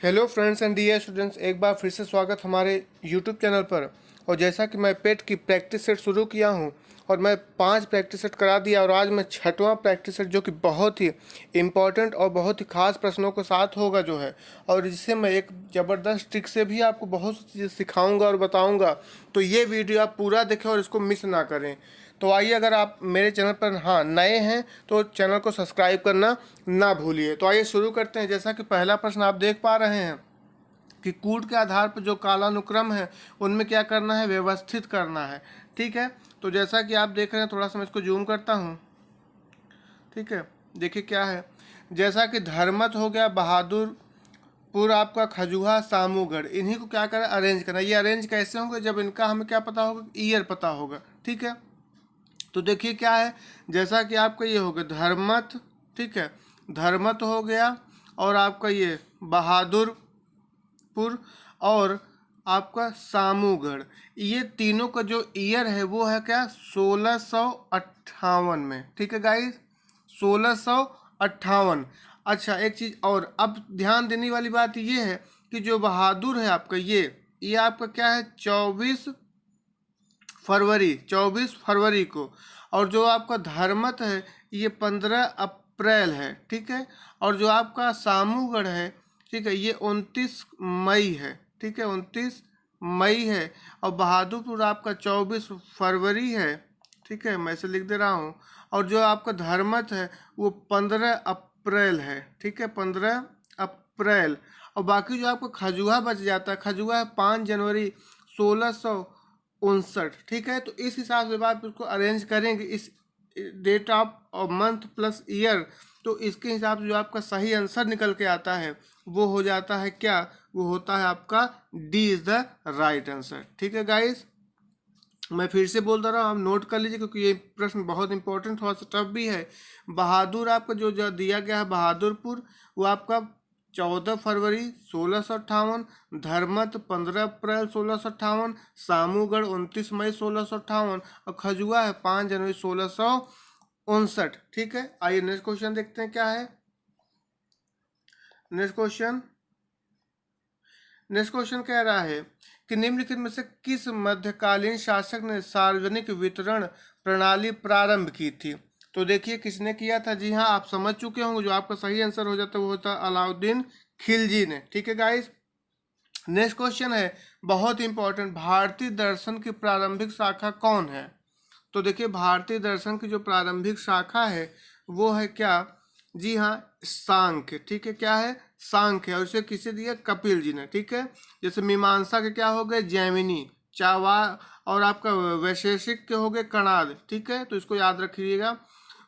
Hello friends and dear students, एक बार फिर से स्वागत हमारे यूट्यूब चैनल पर। और जैसा कि मैं पेट की प्रैक्टिस सेट शुरू किया हूं और मैं 5 प्रैक्टिस सेट करा दिया और आज मैं 6वां प्रैक्टिस सेट जो कि बहुत ही इम्पोर्टेंट और बहुत ही खास प्रश्नों के साथ होगा जो है, और जिससे मैं एक ज़बरदस्त ट्रिक से भी आपको बहुत सी चीज़ें सिखाऊंगा और बताऊंगा। तो ये वीडियो आप पूरा देखें और इसको मिस ना करें। तो आइए, अगर आप मेरे चैनल पर नए हैं तो चैनल को सब्सक्राइब करना ना भूलिए। तो आइए शुरू करते हैं। जैसा कि पहला प्रश्न आप देख पा रहे हैं कि कूट के आधार पर जो कालानुक्रम है उनमें क्या करना है, व्यवस्थित करना है। ठीक है, तो जैसा कि आप देख रहे हैं, थोड़ा सा मैं इसको जूम करता हूँ। ठीक है, देखिए क्या है। जैसा कि धर्मत हो गया, बहादुरपुर आपका, खजुहा, सामूगढ़, इन्हीं को क्या करना, अरेंज करना। ये अरेंज कैसे होंगे, जब इनका हमें क्या पता होगा, ईयर पता होगा। ठीक है, तो देखिए क्या है। जैसा कि आपका ये हो गया धर्मत, ठीक है, धर्मत हो गया, और आपका ये बहादुरपुर, और आपका सामूगढ़। ये तीनों का जो ईयर है वो है क्या, 1658 में। ठीक है गाइस, 1658। अच्छा, एक चीज़ और अब ध्यान देने वाली बात ये है कि जो बहादुर है आपका, ये आपका क्या है, 24 फरवरी को। और जो आपका धर्मत है ये 15 अप्रैल है। ठीक है, और जो आपका सामूगढ़ है, ठीक है, ये 29 मई है। ठीक है, 29 मई है। और बहादुरपुर आपका 24 फरवरी है। ठीक है, मैं इसे लिख दे रहा हूँ। और जो आपका धर्मत है वो 15 अप्रैल है। ठीक है, 15 अप्रैल। और बाकी जो आपका खजुआ बच जाता है, खजुआ है 5 जनवरी 1659। ठीक है, तो इस हिसाब से आप इसको अरेंज करेंगे, इस date of month plus year, तो इसके हिसाब से जो आपका सही आंसर निकल के आता है वो हो जाता है क्या, वो होता है आपका D is the right answer. ठीक है गाइस, मैं फिर से बोल रहा हूँ, आप नोट कर लीजिए क्योंकि ये प्रश्न बहुत इंपॉर्टेंट, थोड़ा सा टफ भी है। बहादुर आपका जो दिया गया है बहादुरपुर, वो आपका 14 फरवरी 1658, धर्मत 15 अप्रैल 1658, सामूगढ़ 29 मई 1658, और खजुआ है 5 जनवरी 1659। ठीक है, आइए नेक्स्ट क्वेश्चन देखते हैं क्या है। नेक्स्ट क्वेश्चन कह रहा है कि निम्नलिखित में से किस मध्यकालीन शासक ने सार्वजनिक वितरण प्रणाली प्रारंभ की थी। तो देखिए किसने किया था। जी हाँ, आप समझ चुके होंगे। जो आपका सही आंसर हो जाता है वो होता है अलाउद्दीन खिलजी ने। ठीक है गाइस, नेक्स्ट क्वेश्चन है बहुत इंपॉर्टेंट, भारतीय दर्शन की प्रारंभिक शाखा कौन है। तो देखिए भारतीय दर्शन की जो प्रारंभिक शाखा है वो है क्या, जी हाँ, सांख्य। ठीक है, क्या है, सांख्य है। और इसे किसे दिया, कपिल जी ने। ठीक है, जैसे मीमांसा के क्या हो गए, जैमिनी, चावा, और आपका वैशेषिक के हो गए कणाद। ठीक है, तो इसको याद रखिएगा।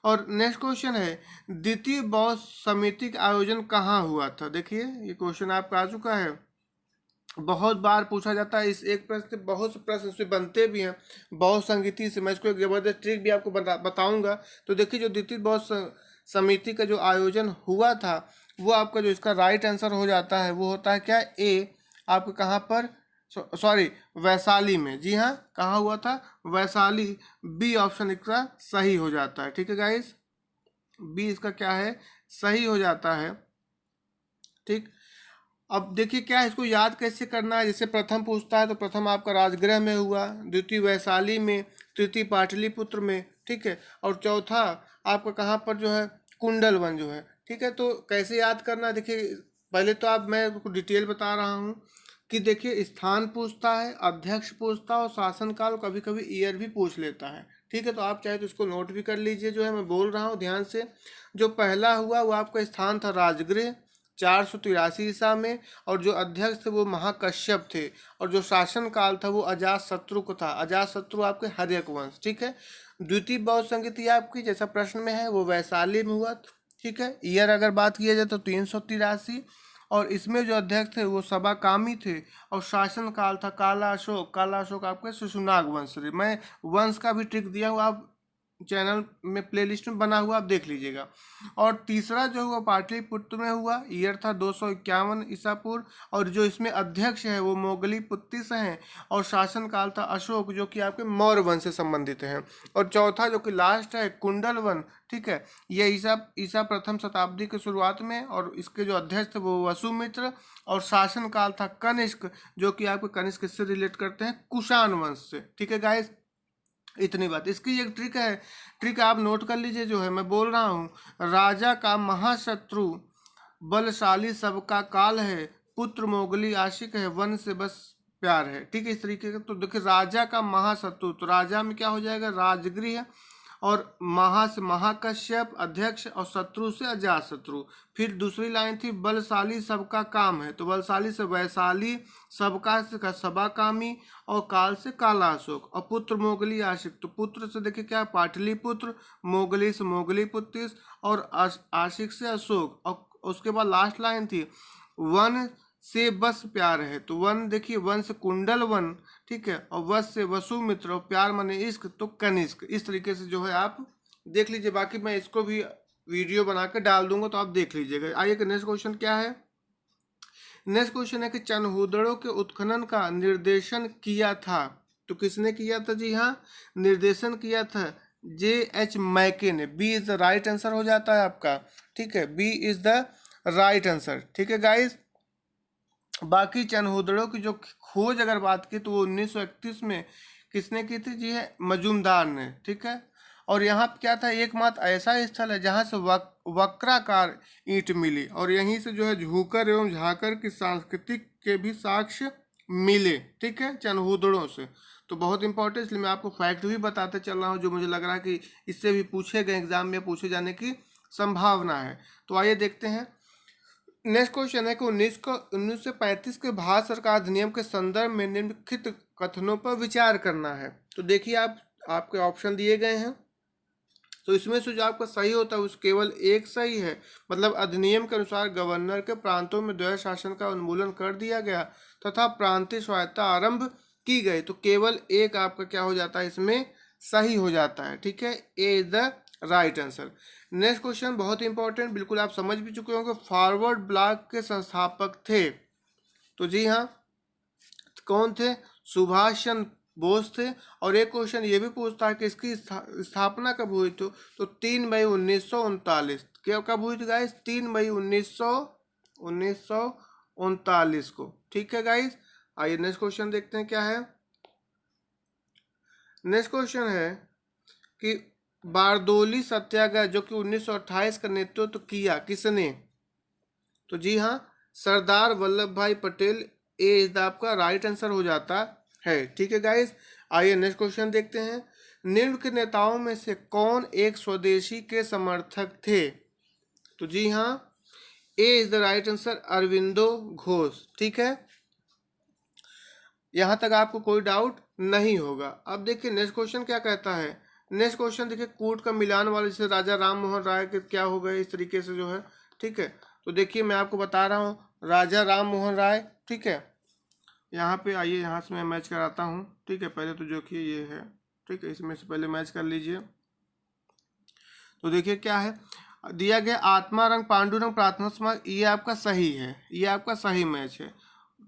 और नेक्स्ट क्वेश्चन है द्वितीय बौद्ध समिति का आयोजन कहाँ हुआ था। देखिए ये क्वेश्चन आपका आ चुका है, बहुत बार पूछा जाता है। इस एक प्रश्न से बहुत से प्रश्न इससे बनते भी हैं बौद्ध संगीति से। मैं इसको एक जबरदस्त ट्रिक भी आपको बताऊंगा। तो देखिए जो द्वितीय बौद्ध समिति का जो आयोजन हुआ था वो आपका जो इसका राइट आंसर हो जाता है वो होता है क्या, ए आपको कहाँ पर, सॉरी, वैशाली में। जी हाँ, कहाँ हुआ था, वैशाली। बी ऑप्शन इसका सही हो जाता है। ठीक है गाइस, बी इसका क्या है, सही हो जाता है। ठीक, अब देखिए क्या है, इसको याद कैसे करना है। जैसे प्रथम पूछता है तो प्रथम आपका राजगृह में हुआ, द्वितीय वैशाली में, तृतीय पाटलिपुत्र में। ठीक है, और चौथा आपका कहाँ पर जो है, कुंडलवन जो है। ठीक है, तो कैसे याद करना है, देखिए पहले तो आप, मैं आपको डिटेल बता रहा हूँ कि देखिए स्थान पूछता है, अध्यक्ष पूछता है, और शासनकाल, कभी कभी ईयर भी पूछ लेता है। ठीक है, तो आप चाहे तो इसको नोट भी कर लीजिए, जो है मैं बोल रहा हूँ ध्यान से। जो पहला हुआ वो आपका स्थान था राजगृह 483 ईसा में, और जो अध्यक्ष थे वो महाकश्यप थे, और जो शासन काल था वो अजात शत्रु को था। अजात शत्रु आपके हर्यक वंश। ठीक है, द्वितीय बौद्ध संगीति आपकी जैसा प्रश्न में है वो वैशाली में हुआ। ठीक है, ईयर अगर बात किया जाए तो 383, और इसमें जो अध्यक्ष थे वो सबाकामी थे, और शासन काल था काला अशोक। काला अशोक आपके शिशुनाग वंश से। मैं वंश का भी ट्रिक दिया हूँ, आप चैनल में प्लेलिस्ट में बना हुआ, आप देख लीजिएगा। और तीसरा जो हुआ पाटलिपुत्र में हुआ, ईयर था 251 ईसा पूर्व, और जो इसमें अध्यक्ष है वो मोगलीपुत्ती से हैं, और शासन काल था अशोक जो कि आपके मौर्य वंश से संबंधित हैं। और चौथा जो कि लास्ट है कुंडल वन, ठीक है, ये ईसा प्रथम शताब्दी की शुरुआत में, और इसके जो अध्यक्ष थे वो वसुमित्र, और शासन काल था कनिष्क जो कि आपके कनिष्क से रिलेट करते हैं कुषाण वंश से। ठीक है गाइस, इतनी बात। इसकी एक ट्रिक है, ट्रिक आप नोट कर लीजिए, जो है मैं बोल रहा हूँ, राजा का महाशत्रु बलशाली सबका काल है, पुत्र मोगली आशिक है, वन से बस प्यार है। ठीक है, इस तरीके का। तो देखिए राजा का महाशत्रु, तो राजा में क्या हो जाएगा, राजगृह, और महा से महाकश्यप अध्यक्ष, और शत्रु से अजातशत्रु। फिर दूसरी लाइन थी बलशाली सबका काम है, तो बलशाली से वैशाली, सबका से सभाकामी, और काल से कालाशोक, और पुत्र मोगली आशिक, तो पुत्र से देखिए क्या पाटलिपुत्र, मोगली से मोगलीपुत्र, और आशिक से अशोक। और उसके बाद लास्ट लाइन थी वन से बस प्यार है, तो वन देखिए वन से कुंडल वन, ठीक है, और वस से वसुमित्र, और प्यार माने इश्क तो कनिष्क। इस तरीके से जो है आप देख लीजिए, बाकी मैं इसको भी वीडियो बना के डाल दूंगा तो आप देख लीजिएगा। आइए कि नेक्स्ट क्वेश्चन क्या है। नेक्स्ट क्वेश्चन है कि चनहूदड़ों के उत्खनन का निर्देशन किया था, तो किसने किया था, जी हाँ, निर्देशन किया था J.H. मैके ने। B is the right answer हो जाता है आपका। ठीक है, B is the right answer. ठीक है गाइस, बाकी चनहूदड़ों की जो खोज अगर बात की तो वो 1931 में किसने की थी, जी है, मजूमदार ने। ठीक है, और यहाँ क्या था, एकमात्र ऐसा स्थल है जहाँ से वक्राकार ईंट मिली, और यहीं से जो है झूकर एवं झाकर की सांस्कृतिक के भी साक्ष्य मिले। ठीक है, चनहूदड़ों से। तो बहुत इंपॉर्टेंट, इसलिए मैं आपको फैक्ट भी बताते चल रहा हूँ जो मुझे लग रहा है कि इससे भी पूछे गए, एग्जाम में पूछे जाने की संभावना है। तो आइए देखते हैं। नेक्स्ट क्वेश्चन है कि 1935 के भारत सरकार अधिनियम के संदर्भ में निम्नलिखित कथनों पर विचार करना है। तो देखिए आपके ऑप्शन दिए गए हैं, तो इसमें से जो आपका सही होता है उस केवल एक सही है, मतलब अधिनियम के अनुसार गवर्नर के प्रांतों में द्वैध शासन का उन्मूलन कर दिया गया तथा प्रांतीय स्वायत्ता आरंभ की गई। तो केवल एक आपका क्या हो जाता है, इसमें सही हो जाता है। ठीक है, A is the right answer. Next question बहुत इंपॉर्टेंट, बिल्कुल आप समझ भी चुके होंगे, फॉरवर्ड ब्लॉक के संस्थापक थे, तो जी हाँ, कौन थे, सुभाष चंद्र बोस थे। और एक क्वेश्चन ये भी पूछता है कि इसकी स्थापना कब हुई थी, तो 3 मई 1939। क्या कब हुई थी गाइस, 3 मई 1939 को। ठीक है गाइस, आइए नेक्स्ट क्वेश्चन देखते हैं क्या है। नेक्स्ट क्वेश्चन है कि बारदोली सत्याग्रह जो कि 1928 का नेतृत्व किया किसने, तो जी हाँ, सरदार वल्लभ भाई पटेल। ए इज आपका राइट आंसर हो जाता है। ठीक है गाइस, आइए नेक्स्ट क्वेश्चन देखते हैं। निम्न के नेताओं में से कौन एक स्वदेशी के समर्थक थे, तो जी हाँ, A is the right answer, Aurobindo Ghosh. ठीक है, यहां तक आपको कोई डाउट नहीं होगा। अब देखिए नेक्स्ट क्वेश्चन क्या कहता है। नेक्स्ट क्वेश्चन देखिए कूट का मिलान वाले जैसे राजा राम मोहन राय के क्या हो गए, इस तरीके से जो है। ठीक है, तो देखिए मैं आपको बता रहा हूँ, राजा राम मोहन राय। ठीक है, यहाँ पे आइए, यहाँ से मैं मैच कराता हूँ। ठीक है, पहले तो जो कि ये है, ठीक है, इसमें से पहले मैच कर लीजिए। तो देखिए क्या है दिया गया, आत्मा रंग पांडुरंग प्रार्थना समाज, ये आपका सही है, ये आपका सही मैच है।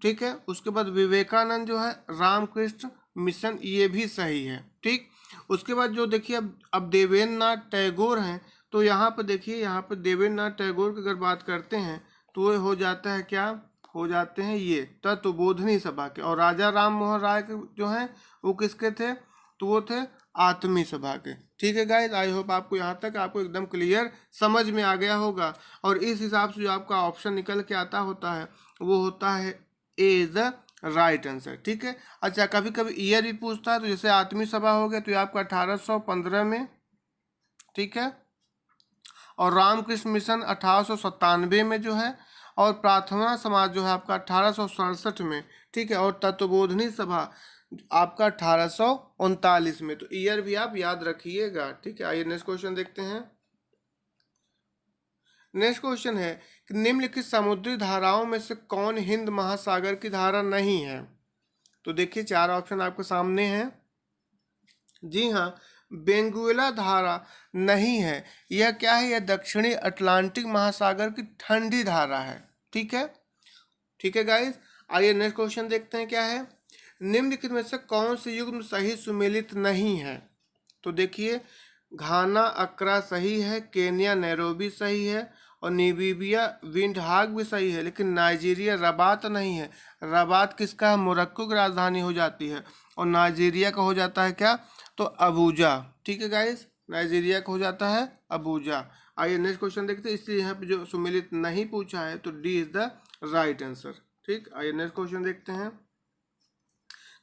ठीक है, उसके बाद विवेकानंद जो है रामकृष्ण मिशन, ये भी सही है। ठीक, उसके बाद जो देखिए अब देवेंद्र नाथ टैगोर हैं, तो यहाँ पर देखिए, यहाँ पर देवेंद्र नाथ टैगोर की अगर बात करते हैं तो ये हो जाता है, क्या हो जाते हैं, ये तत्वबोधनी सभा के। और राजा राम मोहन राय के जो हैं वो किसके थे, तो वो थे आत्मी सभा के। ठीक है गाइस, आई होप आपको यहाँ तक आपको एकदम क्लियर समझ में आ गया होगा। और इस हिसाब से जो आपका ऑप्शन निकल के आता होता है वो होता है A is the right answer. ठीक है, अच्छा, कभी कभी ईयर भी पूछता है, तो जैसे आत्मी सभा हो गया तो ये आपका 1815 में। ठीक है, और रामकृष्ण मिशन 1897 में जो है, और प्रार्थना समाज जो है आपका 1867 में। ठीक है, और तत्वबोधनी सभा आपका 1839 में। तो ईयर भी आप याद रखिएगा। ठीक है, आइए नेक्स्ट क्वेश्चन देखते हैं। नेक्स्ट क्वेश्चन है कि निम्नलिखित समुद्री धाराओं में से कौन हिंद महासागर की धारा नहीं है, तो देखिए 4 ऑप्शन आपके सामने हैं। जी हाँ, बेंगुएला धारा नहीं है। यह क्या है? यह दक्षिणी अटलांटिक महासागर की ठंडी धारा है। ठीक है, ठीक है गाइस। आइए नेक्स्ट क्वेश्चन देखते हैं क्या है। निम्नलिखित में से कौन से युग्म सही सुमेलित नहीं है? तो देखिए, घाना अक्रा सही है, केन्या नैरोबी सही है, और नीबीबिया विंडहाग भी सही है, लेकिन नाइजीरिया रबात नहीं है। रबात किसका है? मोरक्को की राजधानी हो जाती है, और नाइजीरिया का हो जाता है क्या? तो अबूजा। ठीक है गाइस, नाइजीरिया का हो जाता है अबूजा। आइए नेक्स्ट क्वेश्चन देखते हैं। इसलिए यहाँ पे जो सुमेलित नहीं पूछा है तो D is the right answer. ठीक, आइए नेक्स्ट क्वेश्चन देखते हैं।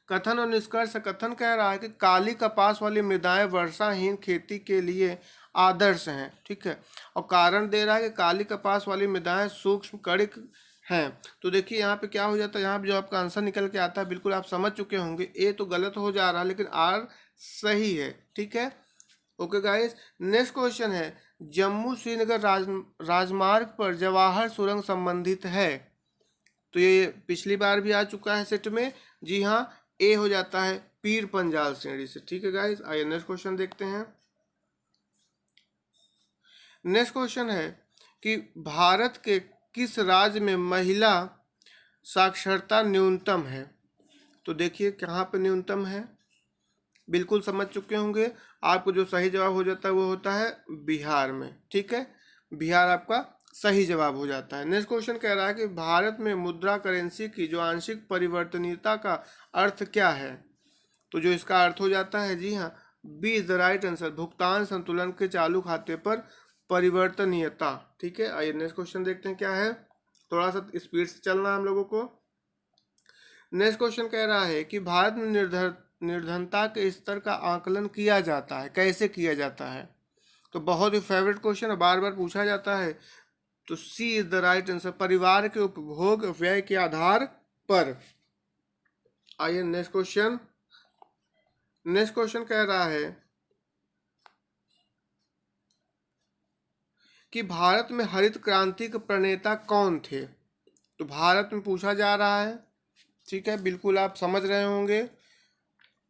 कथन और निष्कर्ष। कथन कह रहा है कि काली कपास वाली मृदाएं वर्षाहीन खेती के लिए आदर्श हैं। ठीक है, और कारण दे रहा है कि काली कपास वाली मृदाएं सूक्ष्म कणिक हैं। तो देखिए यहाँ पे क्या हो जाता है, यहाँ पे जो आपका आंसर निकल के आता है बिल्कुल आप समझ चुके होंगे। ए तो गलत हो जा रहा है, लेकिन आर सही है। ठीक है, ओके गाइस। नेक्स्ट क्वेश्चन है, जम्मू श्रीनगर राजमार्ग पर जवाहर सुरंग संबंधित है। तो ये पिछली बार भी आ चुका है सेट में। जी हाँ, ए हो जाता है पीर पंजाल श्रेणी से। ठीक है गाइस, आइए नेक्स्ट क्वेश्चन देखते हैं। नेक्स्ट क्वेश्चन है कि भारत के किस राज्य में महिला साक्षरता न्यूनतम है? तो देखिए कहाँ पे न्यूनतम है, बिल्कुल समझ चुके होंगे। आपको जो सही जवाब हो जाता है वो होता है बिहार में। ठीक है, बिहार आपका सही जवाब हो जाता है। नेक्स्ट क्वेश्चन कह रहा है कि भारत में मुद्रा करेंसी की जो आंशिक परिवर्तनीयता का अर्थ क्या है? तो जो इसका अर्थ हो जाता है, जी हाँ, B is the right answer, भुगतान संतुलन के चालू खाते पर परिवर्तनीयता। ठीक है, आइए नेक्स्ट क्वेश्चन देखते हैं क्या है। थोड़ा सा स्पीड से चलना है हम लोगों को। नेक्स्ट क्वेश्चन कह रहा है कि भारत में निर्धनता के स्तर का आकलन किया जाता है, कैसे किया जाता है? तो बहुत ही फेवरेट क्वेश्चन है, बार बार पूछा जाता है। तो सी इज द राइट आंसर, परिवार के उपभोग व्यय के आधार पर। आइए नेक्स्ट क्वेश्चन। नेक्स्ट क्वेश्चन कह रहा है कि भारत में हरित क्रांति के प्रणेता कौन थे? तो भारत में पूछा जा रहा है। ठीक है, बिल्कुल आप समझ रहे होंगे।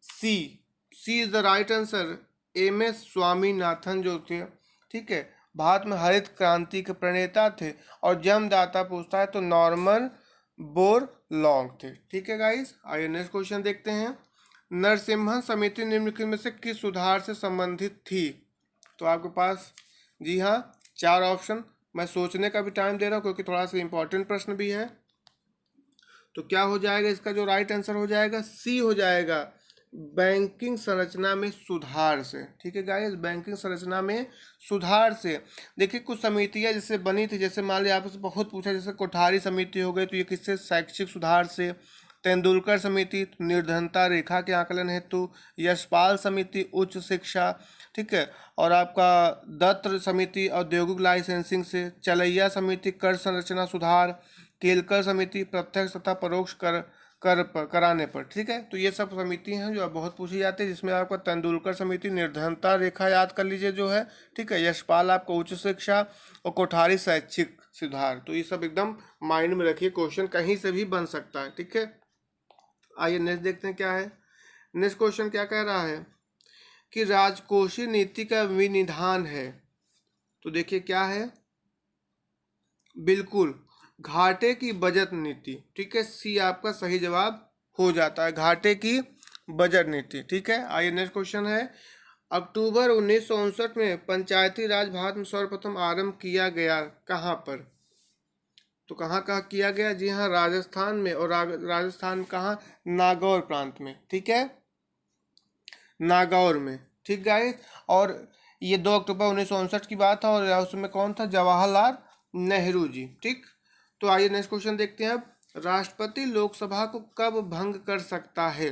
C is the right answer, M S Swaminathan जो थे। ठीक है, भारत में हरित क्रांति के प्रणेता थे। और जन्मदाता पूछता है तो नॉर्मन बोरलॉन्ग थे। ठीक है गाइस, आइए नेक्स्ट क्वेश्चन देखते हैं। नरसिम्हन समिति निम्नलिखित में से किस सुधार से संबंधित थी? तो आपके पास जी हाँ 4 ऑप्शन। मैं सोचने का भी टाइम दे रहा हूँ क्योंकि थोड़ा सा इंपॉर्टेंट प्रश्न भी है। तो क्या हो जाएगा इसका जो राइट आंसर हो जाएगा? सी हो जाएगा, बैंकिंग संरचना में सुधार से। ठीक है गाइस, बैंकिंग संरचना में सुधार से। देखिए कुछ समितियां जैसे बनी थी, जैसे मान लिया आपसे बहुत पूछा, जैसे कोठारी समिति हो गई, तो ये किससे? शैक्षिक सुधार से। तेंदुलकर समिति निर्धनता रेखा के आकलन हेतु। यशपाल समिति उच्च शिक्षा। ठीक है, और आपका दत्त समिति औद्योगिक लाइसेंसिंग से। चलैया समिति कर संरचना सुधार। केलकर समिति प्रत्यक्ष तथा परोक्ष कराने पर। ठीक है, तो ये सब समिति हैं जो बहुत पूछी जाती है, जिसमें आपका तेंदुलकर समिति निर्धनता रेखा याद कर लीजिए जो है। ठीक है, यशपाल आपको उच्च शिक्षा, और कोठारी शैक्षिक सुधार। तो ये सब एकदम माइंड में रखिए, क्वेश्चन कहीं से भी बन सकता है। ठीक है, आइए नेक्स्ट देखते हैं क्या है। नेक्स्ट क्वेश्चन क्या कह रहा है कि राजकोषीय नीति का विनिधान है। तो देखिए क्या है, बिल्कुल घाटे की बजट नीति। ठीक है, सी आपका सही जवाब हो जाता है, घाटे की बजट नीति। ठीक है, आइए नेक्स्ट क्वेश्चन है। अक्टूबर 1959 में पंचायती राज भारत में सर्वप्रथम आरंभ किया गया कहाँ पर? तो कहाँ किया गया? जी हाँ, राजस्थान में। और राजस्थान कहाँ? नागौर प्रांत में। ठीक है, नागौर में। ठीक गाइस, और ये 2 अक्टूबर 1959 की बात है, और उसमें कौन था? जवाहरलाल नेहरू जी। ठीक, तो आइए नेक्स्ट क्वेश्चन देखते हैं अब। राष्ट्रपति लोकसभा को कब भंग कर सकता है?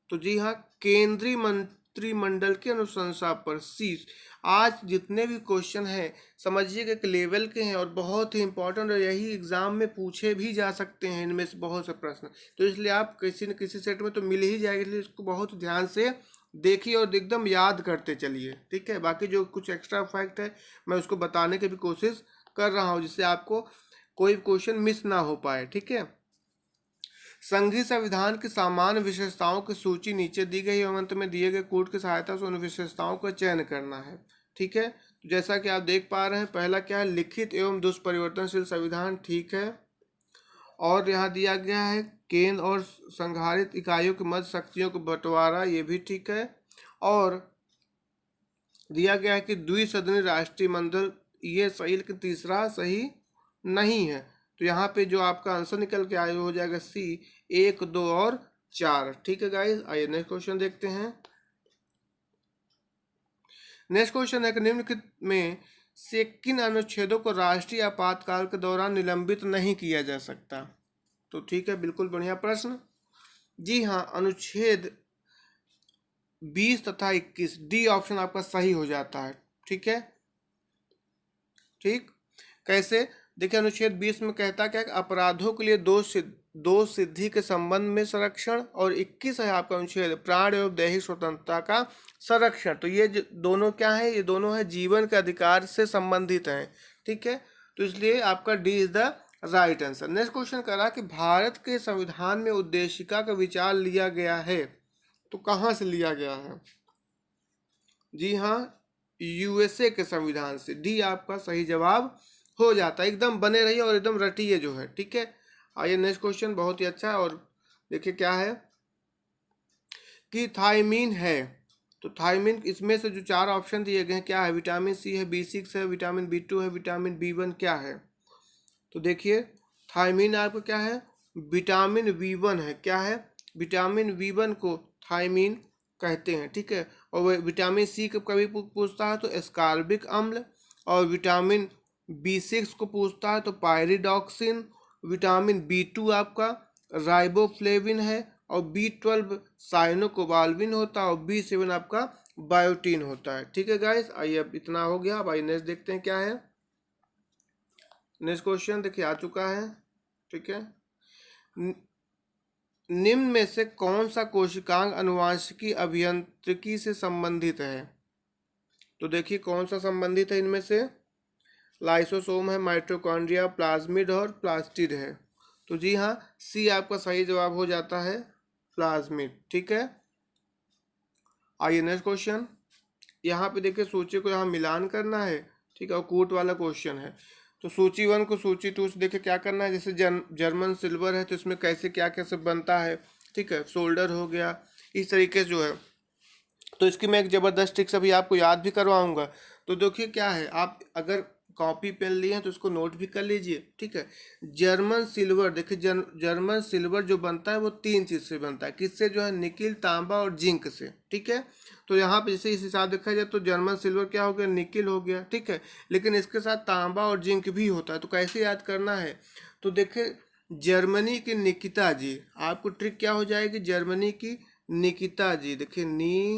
तो जी हाँ, केंद्रीय मंत्रिमंडल की अनुशंसा पर। सी। आज जितने भी क्वेश्चन हैं समझिए कि लेवल के हैं और बहुत ही इंपॉर्टेंट, और यही एग्जाम में पूछे भी जा सकते हैं इनमें से बहुत से प्रश्न। तो इसलिए आप किसी न किसी सेट में तो मिल ही जाएगा, इसलिए इसको बहुत ध्यान से देखिए और एकदम याद करते चलिए। ठीक है, बाकी जो कुछ एक्स्ट्रा फैक्ट है मैं उसको बताने की भी कोशिश कर रहा हूँ, जिससे आपको कोई क्वेश्चन मिस ना हो पाए। ठीक है, संघीय संविधान की सामान्य विशेषताओं की सूची नीचे दी गई एवं अंत में दिए गए कोड की सहायता से उन विशेषताओं का चयन करना है। ठीक है, तो जैसा कि आप देख पा रहे हैं, पहला क्या है, लिखित एवं दुष्परिवर्तनशील संविधान। ठीक है, और यहाँ दिया गया है केंद्र और संघारित इकाइयों के मध्य शक्तियों को बंटवारा, ये भी ठीक है। और दिया गया है कि द्विसदनीय राष्ट्रीय मंडल, ये सही, लेकिन तीसरा सही नहीं है। तो यहाँ पे जो आपका आंसर निकल के आया हो जाएगा सी, 1, 2 और 4। ठीक है गाइस, आइए नेक्स्ट क्वेश्चन देखते हैं। नेक्स्ट क्वेश्चन है कि निम्नलिखित में से किन अनुच्छेदों को राष्ट्रीय आपातकाल के दौरान निलंबित नहीं किया जा सकता। तो ठीक है, बिल्कुल बढ़िया प्रश्न। जी हाँ, अनुच्छेद 20 तथा 21, डी ऑप्शन आपका सही हो जाता है। ठीक है, ठीक, कैसे, देखिए अनुच्छेद 20 में कहता क्या है, अपराधों के लिए दो सिद्धि के संबंध में संरक्षण, और 21 है आपका अनुच्छेद प्राण एवं दैहिक स्वतंत्रता का संरक्षण। तो ये दोनों क्या है, ये दोनों है जीवन के अधिकार से संबंधित हैं। ठीक है, तो इसलिए आपका D is the right answer. Next question करा कि भारत के संविधान में उद्देशिका का विचार लिया गया है, तो कहाँ से लिया गया है। जी हाँ, यूएसए के संविधान से। डी आपका सही जवाब हो जाता है। एकदम बने रहिए और एकदम रटिए जो है। ठीक है, आइए नेक्स्ट क्वेश्चन, बहुत ही अच्छा है। और देखिए क्या है कि थायमीन है, तो थायमीन, इसमें से जो 4 ऑप्शन दिए गए हैं क्या है, विटामिन सी है, B6 है, विटामिन B2 है, विटामिन B1 क्या है। तो देखिए थायमीन आपको क्या है, विटामिन B1 है। क्या है, विटामिन B1 को थायमीन कहते हैं। ठीक है, और वह विटामिन सी को कभी पूछता है तो एस्कॉर्बिक अम्ल, और विटामिन B6 को पूछता है तो पायरिडॉक्सिन, विटामिन B2 आपका राइबोफ्लेविन है, और B12 साइनोकोबाल्विन होता है, और B7 आपका बायोटीन होता है। ठीक है गाइस, आइए अब इतना हो गया। अब आइए नेक्स्ट देखते हैं क्या है। नेक्स्ट क्वेश्चन देखिए आ चुका है। ठीक है, निम्न में से कौन सा कोशिकांग अनुवांशिकी अभियांत्रिकी से संबंधित है। तो देखिए कौन सा संबंधित है इनमें से, लाइसोसोम है, माइटोकॉन्ड्रिया, प्लाज्मिड और प्लास्टिड है। तो जी हाँ, सी आपका सही जवाब हो जाता है, प्लाज्मिड। ठीक है, आइए नेक्स्ट क्वेश्चन। यहाँ पे देखिए सूची को यहाँ मिलान करना है। ठीक है, और कूट वाला क्वेश्चन है। तो सूची 1 को सूची 2 से देखिए क्या करना है, जैसे जर्मन सिल्वर है तो इसमें कैसे क्या कैसे बनता है। ठीक है, सोल्डर हो गया, इस तरीके से जो है। तो इसकी मैं एक ज़बरदस्त ट्रिक्स अभी आपको याद भी करवाऊंगा। तो देखिए क्या है, आप अगर कॉपी पेन लिए हैं तो इसको नोट भी कर लीजिए। ठीक है, जर्मन सिल्वर, देखिए जर्मन सिल्वर जो बनता है वो 3 चीज़ से बनता है। किससे, जो है निकिल, तांबा और जिंक से। ठीक है, तो यहाँ पे जैसे इस हिसाब देखा जाए तो जर्मन सिल्वर क्या हो गया, निकिल हो गया। ठीक है, लेकिन इसके साथ तांबा और जिंक भी होता है। तो कैसे याद करना है, तो देखिए जर्मनी की निकिता जी, आपको ट्रिक क्या हो जाएगी, जर्मनी की निकिता जी, देखिए निकिता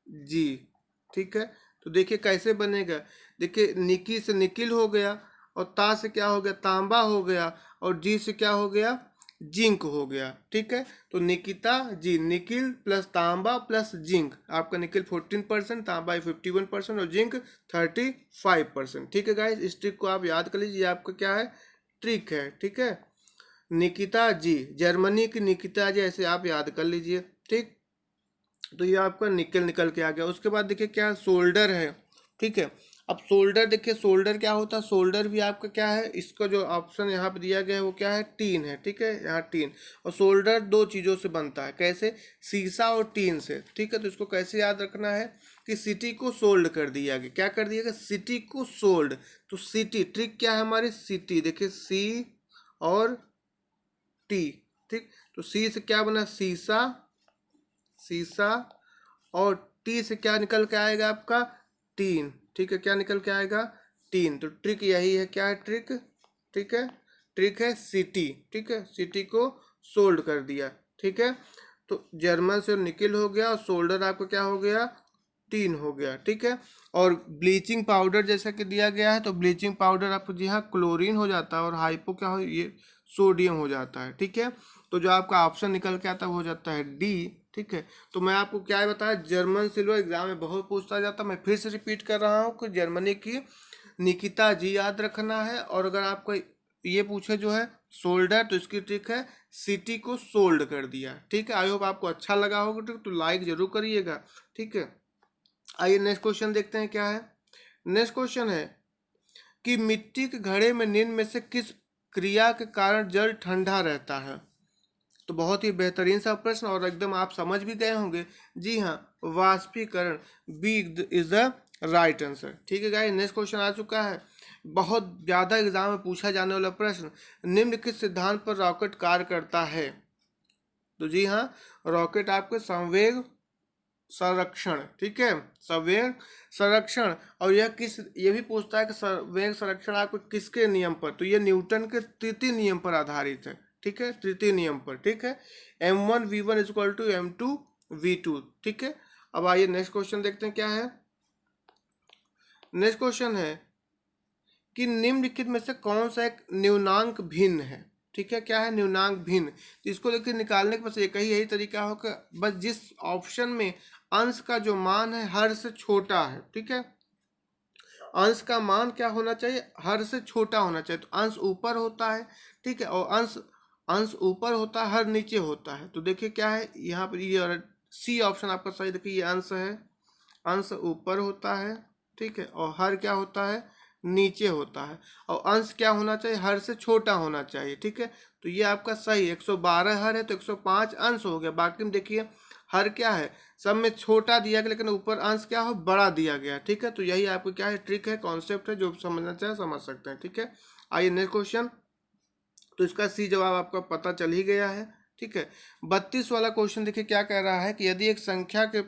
जी। ठीक है, तो देखिए कैसे बनेगा, देखिए निकी से निकिल हो गया, और ता से क्या हो गया, तांबा हो गया, और जी से क्या हो गया, जिंक हो गया। ठीक है, तो निकिता जी, निकिल प्लस तांबा प्लस जिंक, आपका निकिल 14%, तांबा 51% और जिंक 35%। ठीक है गाइस, इस ट्रिक को आप याद कर लीजिए, आपका क्या है, ट्रिक है। ठीक है, निकिता जी, जर्मनी की निकिता जी, ऐसे आप याद कर लीजिए। ठीक, तो ये आपका निकल के आ गया। उसके बाद देखिए क्या सोल्डर है। ठीक है, अब सोल्डर देखिए, सोल्डर क्या होता है, सोल्डर भी आपका क्या है, इसका जो ऑप्शन यहाँ पे दिया गया है वो क्या है, टीन है। ठीक है, यहाँ टीन, और सोल्डर 2 चीज़ों से बनता है। कैसे, शीशा और टीन से। ठीक है, तो इसको कैसे याद रखना है कि सिटी को सोल्ड कर दिया गया। क्या कर दिया गया, सिटी को सोल्ड। तो सिटी, ट्रिक क्या है हमारी, सिटी, देखिए सी और टी। ठीक, तो सी से क्या बना, शीशा, शीशा, और टी से क्या निकल के आएगा आपका, टीन। ठीक है, क्या निकल के आएगा, टीन। तो ट्रिक यही है, क्या है ट्रिक, ठीक है, ट्रिक है सिटी। ठीक है, सिटी को सोल्ड कर दिया। ठीक है, तो जर्मन से निकिल हो गया, और सोल्डर आपको क्या हो गया, टीन हो गया। ठीक है, और ब्लीचिंग पाउडर जैसा कि दिया गया है, तो ब्लीचिंग पाउडर आपको जी हाँ क्लोरीन हो जाता है, और हाइपो क्या हो, ये सोडियम हो जाता है। ठीक है, तो जो आपका ऑप्शन निकल के आता है वो हो जाता है डी। ठीक है, तो मैं आपको क्या बताया, जर्मन सिल्वर एग्जाम में बहुत पूछता जाता, मैं फिर से रिपीट कर रहा हूँ कि जर्मनी की निकिता जी याद रखना है। और अगर आपको ये पूछे जो है सोल्डर, तो इसकी ट्रिक है सिटी को सोल्ड कर दिया। ठीक है, आई होप आपको अच्छा लगा होगा, तो लाइक जरूर करिएगा। ठीक है, आइए नेक्स्ट क्वेश्चन देखते हैं क्या है। नेक्स्ट क्वेश्चन है कि मिट्टी के घड़े में निम्न में से किस क्रिया के कारण जल ठंडा रहता है। तो बहुत ही बेहतरीन सा प्रश्न और एकदम आप समझ भी गए होंगे। जी हाँ, वाष्पीकरण, B is the right answer. ठीक है गाइस, नेक्स्ट क्वेश्चन आ चुका है, बहुत ज़्यादा एग्जाम में पूछा जाने वाला प्रश्न, निम्नलिखित सिद्धांत पर रॉकेट कार्य करता है। तो जी हाँ, रॉकेट आपके संवेग संरक्षण, ठीक है, संवेग संरक्षण, और ये भी पूछता है कि संवेग संरक्षण आपको किसके नियम पर, तो ये न्यूटन के तृतीय नियम पर आधारित है। ठीक है, तृतीय नियम पर। ठीक है, m1v1 इक्वल टू m2v2। ठीक है, अब आइए नेक्स्ट क्वेश्चन देखते हैं क्या है। नेक्स्ट क्वेश्चन है कि निम्नलिखित में से कौन सा एक न्यूनांक भिन्न है। ठीक है, क्या है न्यूनांक भिन्न, तो इसको लेकर निकालने के बस एक ही यही तरीका हो कि बस जिस ऑप्शन में अंश का जो मान है हर से छोटा है, ठीक है, अंश का मान क्या होना चाहिए, हर से छोटा होना चाहिए। तो अंश ऊपर होता है, ठीक है, और अंश अंश ऊपर होता है, हर नीचे होता है। तो देखिए क्या है यहाँ पर, ये सी ऑप्शन आपका सही। देखिए ये अंश है, अंश ऊपर होता है, ठीक है, और हर क्या होता है, नीचे होता है, और अंश क्या होना चाहिए, हर से छोटा होना चाहिए। ठीक है, तो ये आपका सही 112 हर है तो 105 अंश हो गया। बाकी में देखिए हर क्या है, सब में छोटा दिया गया लेकिन ऊपर अंश क्या हो, बड़ा दिया गया। ठीक है, तो यही आपको क्या है, ट्रिक है, कॉन्सेप्ट है, जो समझना चाहे समझ सकते हैं। ठीक है, आइए नेक्स्ट क्वेश्चन। तो इसका सी जवाब आपका पता चल ही गया है। ठीक है, 32 वाला क्वेश्चन देखिए क्या कह रहा है कि यदि एक संख्या के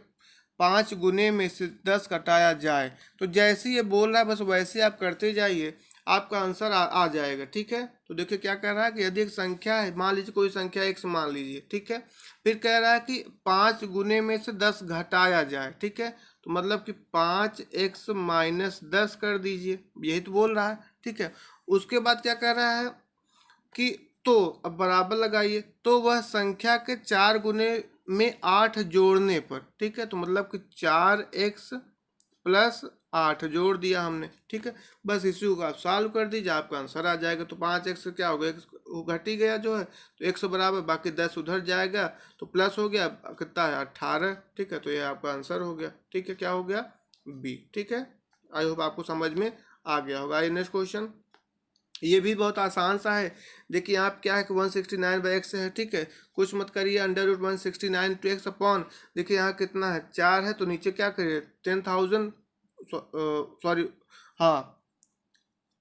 5 गुने में से 10 घटाया जाए, तो जैसे ये बोल रहा है बस वैसे आप करते जाइए, आपका आंसर आ जाएगा। ठीक है, तो देखिए क्या कह रहा है कि यदि एक संख्या है, मान लीजिए कोई संख्या x मान लीजिए, ठीक है, फिर कह रहा है कि 5 गुने में से 10 घटाया जाए। ठीक है, तो मतलब कि 5x माइनस 10 कर दीजिए, यही तो बोल रहा है। ठीक है, उसके बाद क्या कह रहा है कि तो अब बराबर लगाइए, तो वह संख्या के 4 गुने में 8 जोड़ने पर, ठीक है, तो मतलब कि 4x प्लस 8 जोड़ दिया हमने। ठीक है, बस इसी को आप सॉल्व कर दीजिए, आपका आंसर आ जाएगा। तो 5x क्या होगा, x घट ही गया जो है, तो 100 बराबर, बाकी 10 उधर जाएगा तो प्लस हो गया, कितना है 18। ठीक है, तो ये आपका आंसर हो गया। ठीक है, क्या हो गया, बी। ठीक है, आई होप आपको समझ में आ गया होगा। आई नेक्स्ट क्वेश्चन, ये भी बहुत आसान सा है। देखिए आप क्या है कि 169/x है, ठीक है, कुछ मत करिए, √169 टू एक्स अपॉन, देखिए यहाँ कितना है 4 है, तो नीचे क्या करिए 10,000, सॉरी हाँ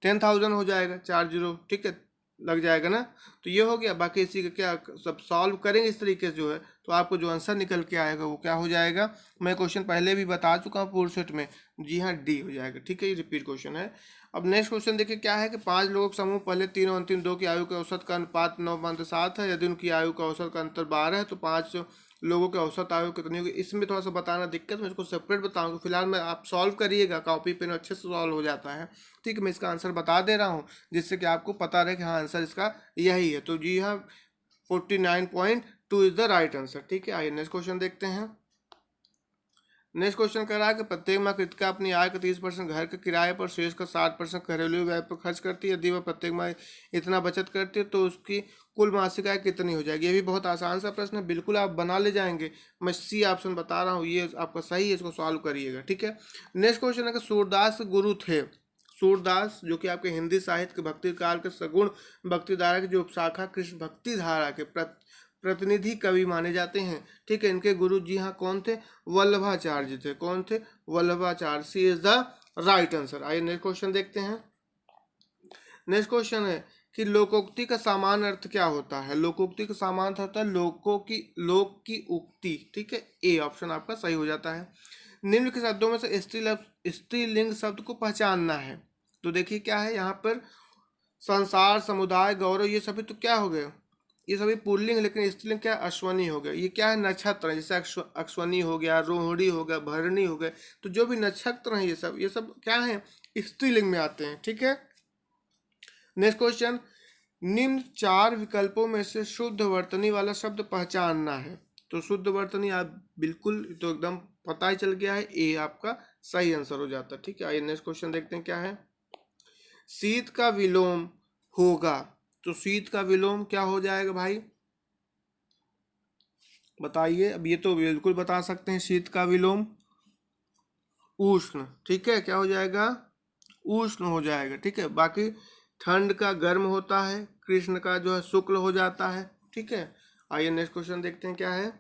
10,000 हो जाएगा, 40, ठीक है, लग जाएगा ना। तो ये हो गया, बाकी इसी का क्या सब सॉल्व करेंगे इस तरीके से जो है, तो आपको जो आंसर निकल के आएगा वो क्या हो जाएगा, मैं क्वेश्चन पहले भी बता चुका हूँ पूर्ण सेट में, जी हाँ डी हो जाएगा। ठीक है, ये रिपीट क्वेश्चन है। अब नेक्स्ट क्वेश्चन देखिए क्या है कि 5 लोगों का समूह पहले 3 और अंतिम 2 की आयु के औसत का अनुपात 9:7 है। यदि उनकी आयु का औसत का अंतर 12 है तो 5 लोगों के औसत आयु कितनी होगी। इसमें थोड़ा सा बताना दिक्कत, मैं इसको सेपरेट बताऊंगा, फिलहाल मैं आप सॉल्व करिएगा, कॉपी पेन अच्छे से सॉल्व हो जाता है। ठीक है, मैं इसका आंसर बता दे रहा हूँ जिससे कि आपको पता रहे कि हाँ आंसर इसका यही है। तो जी हाँ 49.2 इज द राइट आंसर। ठीक है, आइए नेक्स्ट क्वेश्चन देखते हैं। नेक्स्ट क्वेश्चन कह रहा है कि प्रत्येक माह कृतिका अपनी आय का 30% घर के किराए पर, शेष का 60% घरेलू व्यय पर खर्च करती है। यदि वह प्रत्येक माह इतना बचत करती है तो उसकी कुल मासिक आय कितनी हो जाएगी। ये भी बहुत आसान सा प्रश्न है, बिल्कुल आप बना ले जाएंगे। मैं सी ऑप्शन बता रहा हूँ, ये आपका सही है, इसको सॉल्व करिएगा। ठीक है, नेक्स्ट क्वेश्चन है कि सूरदास गुरु थे। सूरदास जो कि आपके हिंदी साहित्य के भक्ति काल के सगुण भक्ति धारा की जो उपशाखा कृष्ण भक्ति धारा के प्रतिनिधि कवि माने जाते हैं। ठीक है, इनके गुरु जी हाँ कौन थे, वल्लभाचार्य थे। कौन थे, वल्लभाचार्य, सी इज द राइट आंसर। आइए नेक्स्ट क्वेश्चन देखते हैं। नेक्स्ट क्वेश्चन है कि लोकोक्ति का सामान्य अर्थ क्या होता है। लोकोक्ति का सामान्य अर्थ होता है लोक की उक्ति। ठीक है, ए ऑप्शन आपका सही हो जाता है। निम्नलिखित शब्दों में से स्त्रीलिंग शब्द को पहचानना है। तो देखिए क्या है यहाँ पर, संसार, समुदाय, गौरव, ये सभी तो क्या हो गए, ये सभी पुल्लिंग, लेकिन स्त्रीलिंग क्या, अश्वनी हो गया। ये क्या है, नक्षत्र है, जैसे अश्वनी हो गया, रोहिणी हो गया, भरणी हो गए, तो जो भी नक्षत्र हैं ये सब क्या है, स्त्रीलिंग में आते हैं। ठीक है, नेक्स्ट क्वेश्चन, निम्न 4 विकल्पों में से शुद्ध वर्तनी वाला शब्द पहचानना है। तो शुद्ध वर्तनी आप बिल्कुल तो एकदम पता ही चल गया है, ए आपका सही आंसर हो जाता है। ठीक है, आइए नेक्स्ट क्वेश्चन देखते हैं क्या है। शीत का विलोम होगा। तो शीत का विलोम क्या हो जाएगा भाई, बताइए। अब ये तो बिल्कुल बता सकते हैं, शीत का विलोम उष्ण, ठीक है, क्या हो जाएगा, उष्ण हो जाएगा, ठीक है। बाकी ठंड का गर्म होता है, कृष्ण का जो है शुक्ल हो जाता है, ठीक है। आइए नेक्स्ट क्वेश्चन देखते हैं क्या है।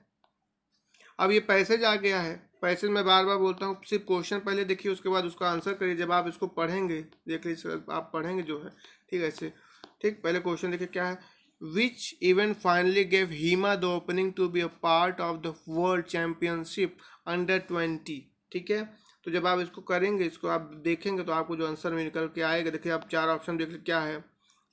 अब ये पैसेज आ गया है, पैसेज मैं बार बार बोलता हूँ, सिर्फ क्वेश्चन पहले देखिए उसके बाद उसका आंसर करिए। जब आप इसको पढ़ेंगे, देख लीजिए आप पढ़ेंगे जो है, ठीक है ऐसे, ठीक। पहले क्वेश्चन देखिए क्या है, which event finally gave Hima the opening to be a part of the world championship under 20, ठीक है। तो जब आप इसको करेंगे, इसको आप देखेंगे तो आपको जो आंसर में निकल के आएगा, देखिए आप चार ऑप्शन देख लीजिए क्या है।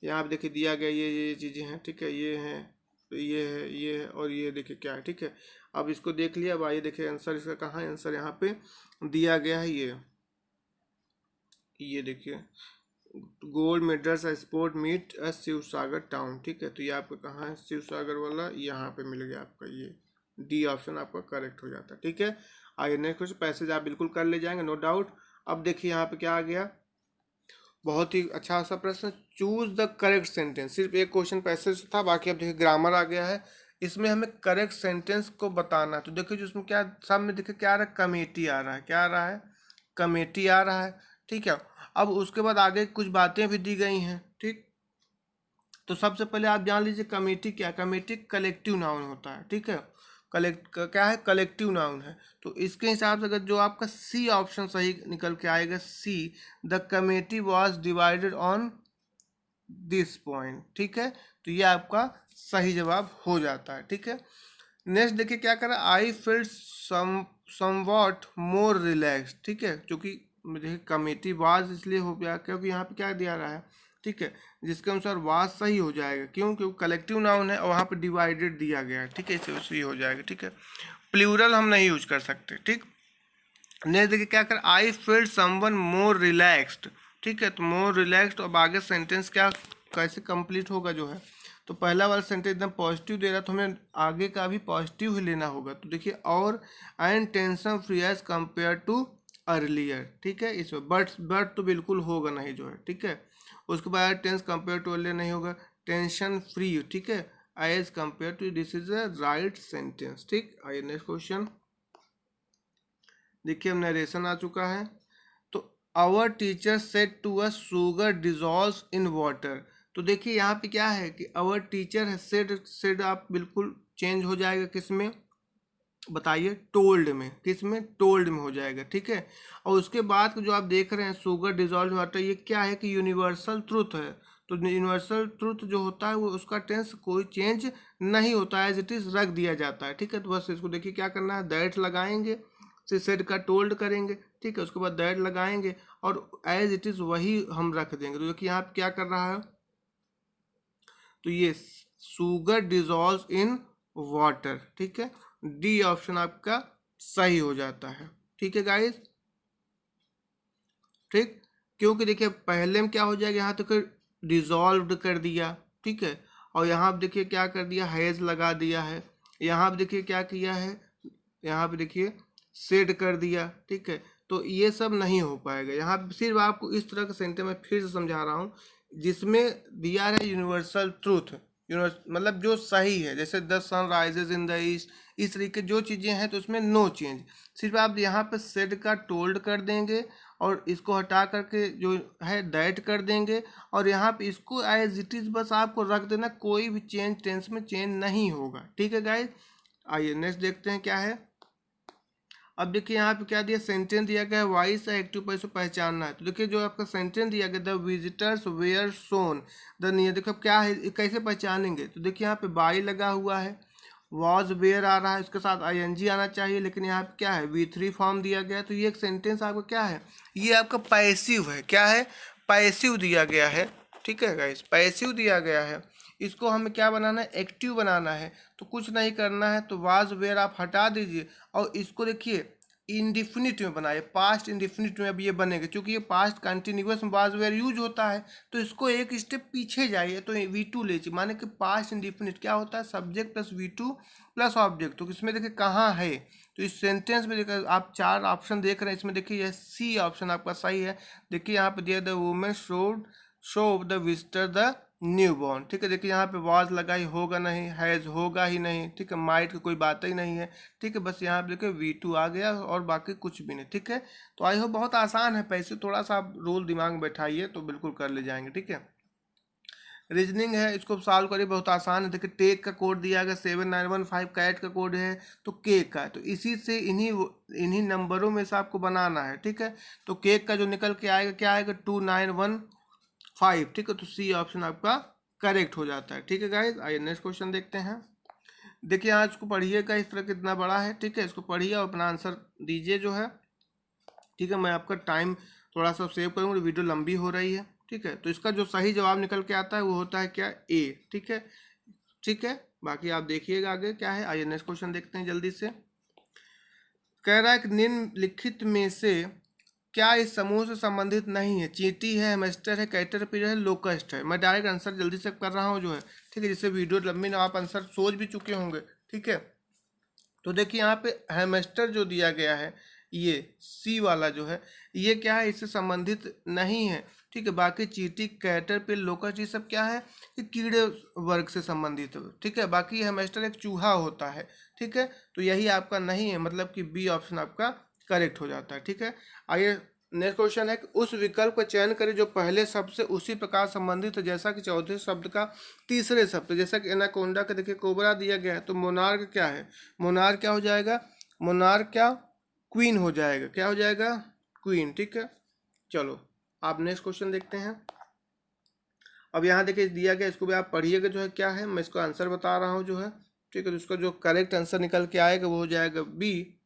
यहाँ पे देखिए दिया गया ये चीज़ें हैं, ठीक है, ये हैं, तो ये है, ये है, और ये देखिए क्या है, ठीक है। अब इसको देख लिया, अब आइए देखिए आंसर इसका कहाँ है। आंसर यहाँ पे दिया गया है, ये देखिए, gold medals sport meet Shiv Sagar town, ठीक है। तो ये आपका कहाँ है, शिव सागर वाला यहाँ पे मिल गया आपका, ये डी ऑप्शन आपका करेक्ट हो जाता है, ठीक है। आइए नेक्स्ट क्वेश्चन, पैसेज आप बिल्कुल कर ले जाएंगे, नो डाउट। अब देखिए यहाँ पे क्या आ गया, बहुत ही अच्छा सा प्रश्न, चूज द करेक्ट सेंटेंस। सिर्फ एक क्वेश्चन पैसेज था, बाकी अब देखिए ग्रामर आ गया है, इसमें हमें करेक्ट सेंटेंस को बताना है। तो देखिए जो इसमें क्या सामने देखिए क्या आ रहा है, कमेटी आ रहा है, क्या आ रहा है, कमेटी आ रहा है, ठीक है। अब उसके बाद आगे कुछ बातें भी दी गई हैं, ठीक। तो सबसे पहले आप जान लीजिए कमेटी क्या, कमेटी कलेक्टिव नाउन होता है, ठीक है। क्या है, कलेक्टिव नाउन है। तो इसके हिसाब से अगर जो आपका सी ऑप्शन सही निकल के आएगा, C, the committee was divided on this point, ठीक है। तो ये आपका सही जवाब हो जाता है, ठीक है। नेक्स्ट देखिए क्या कर रहा है, आई फील्ड समवॉट मोर रिलैक्स, ठीक है। क्योंकि देखिए कमेटी वाज इसलिए हो गया क्योंकि यहाँ पे क्या दिया रहा है, ठीक है, जिसके अनुसार वाज सही हो जाएगा, क्यों, क्योंकि कलेक्टिव नाउन है और वहाँ पे डिवाइडेड दिया गया है, ठीक है, इसे सही हो जाएगा, ठीक है। प्लूरल हम नहीं यूज कर सकते, ठीक। नेक्स्ट देखिए क्या कर, आई फील्ड समवन मोर रिलैक्स्ड, ठीक है। तो मोर रिलैक्स्ड, अब आगे सेंटेंस क्या कैसे कंप्लीट होगा जो है, तो पहला वाला सेंटेंस एकदम पॉजिटिव दे रहा है, तो हमें आगे का भी पॉजिटिव ही लेना होगा। तो देखिए और and tension free as compare to earlier, ठीक है। इसमें बट तो बिल्कुल होगा नहीं जो है, ठीक है। उसके बाद टेंस कंपेयर टू अर्लियर नहीं होगा, टेंशन फ्री, ठीक है, as compare to, this is a right sentence, ठीक। आइए नेक्स्ट क्वेश्चन देखिए, अब नरेशन आ चुका है। तो our teacher said to us sugar dissolves in water. तो देखिए यहाँ पे क्या है कि आवर टीचर है, सेड आप बिल्कुल चेंज हो जाएगा किस में, बताइए, टोल्ड में, किस में, टोल्ड में हो जाएगा, ठीक है। और उसके बाद जो आप देख रहे हैं शुगर डिजॉल्व वाटर, ये क्या है कि यूनिवर्सल ट्रूथ है। तो यूनिवर्सल ट्रूथ जो होता है वो उसका टेंस कोई चेंज नहीं होता है, एज इट इज रख दिया जाता है, ठीक है। तो बस इसको देखिए क्या करना है, दैट लगाएंगे, से सेड का टोल्ड करेंगे, ठीक है, उसके बाद दैट लगाएंगे और एज इट इज वही हम रख देंगे। तो देखिए यहाँ पे क्या कर रहा है, तो ये शुगर डिजॉल्व इन वाटर, ठीक है, डी ऑप्शन आपका सही हो जाता है, ठीक है गाइस, ठीक। क्योंकि देखिए पहले में क्या हो जाएगा, यहाँ तक डिजॉल्व कर दिया, ठीक है, और यहाँ पे देखिए क्या कर दिया, हैज लगा दिया है, यहाँ पे देखिए क्या किया है, यहाँ पे देखिए सेड कर दिया, ठीक है। तो ये सब नहीं हो पाएगा, यहाँ पे सिर्फ आपको इस तरह का सेंटेंस मैं फिर से समझा रहा हूँ, जिसमें दिया है यूनिवर्सल ट्रूथ, मतलब जो सही है, जैसे the sun rises in the east, इस तरीके जो चीज़ें हैं तो उसमें नो चेंज, सिर्फ आप यहाँ पे सेड का टोल्ड कर देंगे और इसको हटा करके जो है दैट कर देंगे, और यहाँ पे इसको एज इट इज़ बस आपको रख देना, कोई भी चेंज टेंस में चेंज नहीं होगा, ठीक है गाइस। आइए नेक्स्ट देखते हैं क्या है। अब देखिए यहाँ पे क्या दिया, सेंटेंस दिया गया है, वॉइस है एक्टिव पर, इसको पहचानना है। तो देखिए जो आपका सेंटेंस दिया गया, the visitors were shown the near, देखो क्या है, कैसे पहचानेंगे, तो देखिए यहाँ पे बाई लगा हुआ है, वॉज वेयर आ रहा है, उसके साथ आईएनजी आना चाहिए, लेकिन यहाँ पे क्या है, V3 फॉर्म दिया गया है। तो ये एक सेंटेंस आपका क्या है, ये आपका पैसिव है, क्या है, पैसिव दिया गया है, ठीक है गाइस, पैसिव दिया गया है। इसको हमें क्या बनाना है, एक्टिव बनाना है। तो कुछ नहीं करना है, तो वाज वेयर आप हटा दीजिए और इसको देखिए इंडिफिनिट में बनाइए, पास्ट इंडिफिनिट में अब ये बनेगा, क्योंकि ये पास्ट कंटिन्यूअस में वाज वेयर यूज होता है। तो इसको एक स्टेप पीछे जाइए, तो V2 लीजिए, माने कि पास्ट इंडिफिनिट क्या होता है, subject plus V2 plus object. तो इसमें देखिए कहाँ है, तो इस सेंटेंस में देखिए आप चार ऑप्शन देख रहे हैं, इसमें देखिए यह सी ऑप्शन आपका सही है। देखिए यहाँ पे दिया, the women showed show the visitor the new born. ठीक है, देखिए यहाँ पे वाज लगा ही, होगा नहीं, हैज़ होगा ही नहीं। ठीक है, माइट की कोई बात ही नहीं है। ठीक है, बस यहाँ पे देखिए V2 आ गया और बाकी कुछ भी नहीं। ठीक है, तो आई होप बहुत आसान है, पैसे थोड़ा सा आप रूल दिमाग में बैठाइए तो बिल्कुल कर ले जाएंगे। ठीक है, रीजनिंग है, इसको सॉल्व करिए, बहुत आसान है। देखिए टेक का कोड दिया गया 7915, कैट का कोड है तो केक का है, तो इसी से इन्हीं नंबरों में से आपको बनाना है। ठीक है, तो केक का जो निकल के आएगा क्या आएगा, 2915। ठीक है, तो सी ऑप्शन आपका करेक्ट हो जाता है। ठीक है गाइज, आइए नेक्स्ट क्वेश्चन देखते हैं। देखिए यहाँ इसको पढ़िएगा, इस तरह कितना बड़ा है। ठीक है, इसको पढ़िए और अपना आंसर दीजिए जो है। ठीक है, मैं आपका टाइम थोड़ा सा सेव करूँगा, वीडियो लंबी हो रही है। ठीक है, तो इसका जो सही जवाब निकल के आता है वो होता है क्या, ए। ठीक है, ठीक है, बाकी आप देखिएगा आगे क्या है। आइए नेक्स्ट क्वेश्चन देखते हैं जल्दी से। कह रहा है कि निम्नलिखित में से क्या इस समूह से संबंधित नहीं है। चींटी है, हैमस्टर है, कैटरपिलर है, लोकस्ट है। मैं डायरेक्ट आंसर जल्दी से कर रहा हूँ जो है। ठीक है, जिससे वीडियो लंबी ना, आप आंसर सोच भी चुके होंगे। ठीक है, तो देखिए यहाँ पे हैमस्टर जो दिया गया है, ये सी वाला जो है, ये क्या है, इससे संबंधित नहीं है। ठीक है, बाकी चींटी, कैटरपिलर, लोकस्ट, ये सब क्या है, ये कीड़े वर्ग से संबंधित है। ठीक है, बाकी हैमस्टर एक चूहा होता है। ठीक है, तो यही आपका नहीं है, मतलब कि बी ऑप्शन आपका करेक्ट हो जाता है। ठीक है, आइए नेक्स्ट क्वेश्चन है कि उस विकल्प का चयन करें जो पहले शब्द से उसी प्रकार संबंधित है जैसा कि चौथे शब्द का तीसरे शब्द। जैसा कि एनाकोंडा का देखिए कोबरा दिया गया है, तो मोनार्क क्या है, मोनार्क क्या हो जाएगा, मोनार्क क्या, क्वीन हो जाएगा। क्या हो जाएगा, क्वीन। ठीक है, चलो आप नेक्स्ट क्वेश्चन देखते हैं। अब यहाँ देखिए दिया गया, इसको भी आप पढ़िएगा जो है क्या है, मैं इसको आंसर बता रहा हूँ जो है। ठीक है, तो इसका जो करेक्ट आंसर निकल के आएगा वो हो जाएगा बी,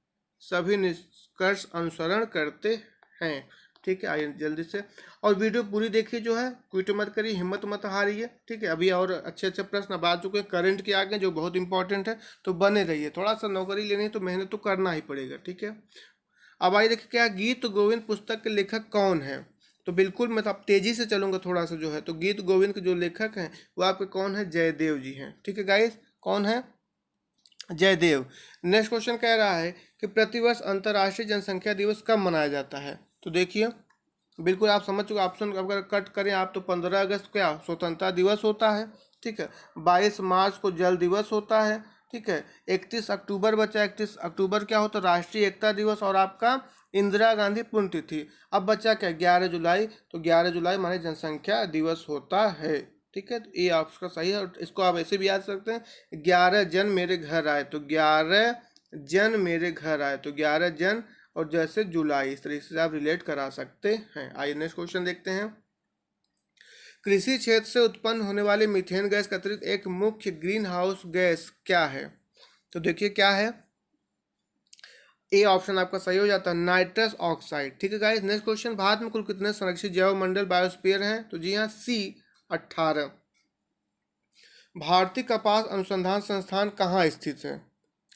सभी निष्कर्ष अनुसरण करते हैं। ठीक है, आइए जल्दी से, और वीडियो पूरी देखिए जो है, क्विट मत करिए, हिम्मत मत हारिए। ठीक है, अभी और अच्छे अच्छे प्रश्न अब आ चुके हैं करंट के आगे जो बहुत इंपॉर्टेंट है, तो बने रहिए। थोड़ा सा नौकरी लेनी है तो मेहनत तो करना ही पड़ेगा। ठीक है, अब आइए देखिए क्या गीत गोविंद पुस्तक के लेखक कौन है। तो बिल्कुल मैं तो अब तेजी से चलूंगा थोड़ा सा जो है, तो गीत गोविंद के जो लेखक हैं वो आपके कौन है, जयदेव जी हैं। ठीक है गाइस, कौन है, जयदेव। नेक्स्ट क्वेश्चन कह रहा है कि प्रतिवर्ष अंतर्राष्ट्रीय जनसंख्या दिवस कब मनाया जाता है। तो देखिए बिल्कुल आप समझ चुके, ऑप्शन अगर कट करें आप तो 15 अगस्त क्या स्वतंत्रता दिवस होता है। ठीक है, 22 मार्च को जल दिवस होता है। ठीक है, 31 अक्टूबर बचा, 31 अक्टूबर क्या होता है, राष्ट्रीय एकता दिवस और आपका इंदिरा गांधी पुण्यतिथि। अब बचा क्या, 11 जुलाई, तो 11 जुलाई माने जनसंख्या दिवस होता है। ठीक है, तो ये आपका सही है, और इसको आप ऐसे भी याद सकते हैं, 11 जन मेरे घर आए, तो 11 जन मेरे घर आए, तो 11 जन और जैसे जुलाई, इस तरीके से आप रिलेट करा सकते हैं। आइए नेक्स्ट क्वेश्चन देखते हैं। कृषि क्षेत्र से उत्पन्न होने वाले मीथेन गैस का अतिरिक्त एक मुख्य ग्रीन हाउस गैस क्या है। तो देखिए क्या है, ए ऑप्शन आपका सही हो जाता है, नाइट्रस ऑक्साइड। ठीक है गाइस, नेक्स्ट क्वेश्चन, भारत में कुल कितने संरक्षित जैव मंडल बायोस्फीयर हैं। तो जी हाँ, सी 18। भारतीय कपास अनुसंधान संस्थान कहाँ स्थित है।